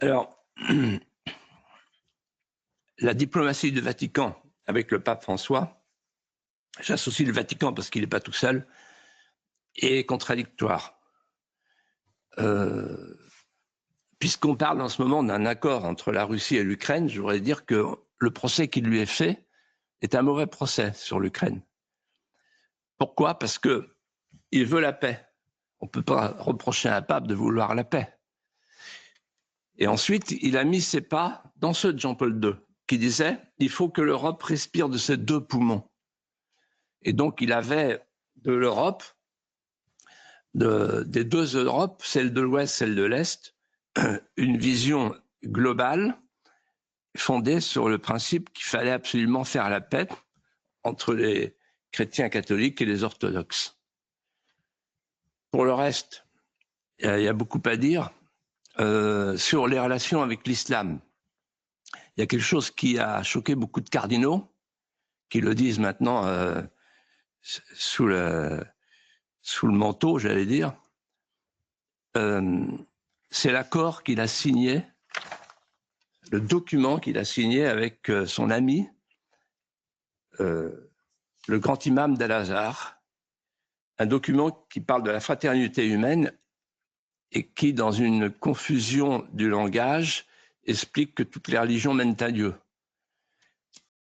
Alors, la diplomatie du Vatican avec le pape François, j'associe le Vatican parce qu'il n'est pas tout seul, est contradictoire. Puisqu'on parle en ce moment d'un accord entre la Russie et l'Ukraine, je voudrais dire que le procès qui lui est fait est un mauvais procès sur l'Ukraine. Pourquoi? Parce qu'il veut la paix. On ne peut pas reprocher à un pape de vouloir la paix. Et ensuite, il a mis ses pas dans ceux de Jean-Paul II, qui disait « il faut que l'Europe respire de ses deux poumons ». Et donc, il avait de l'Europe, des deux Europes, celle de l'Ouest, celle de l'Est, une vision globale fondée sur le principe qu'il fallait absolument faire la paix entre les chrétiens catholiques et les orthodoxes. Pour le reste, il y a beaucoup à dire sur les relations avec l'islam. Il y a quelque chose qui a choqué beaucoup de cardinaux, qui le disent maintenant sous le manteau, j'allais dire. C'est l'accord qu'il a signé, le document qu'il a signé avec son ami, le grand imam d'Al-Azhar, un document qui parle de la fraternité humaine et qui, dans une confusion du langage, explique que toutes les religions mènent à Dieu.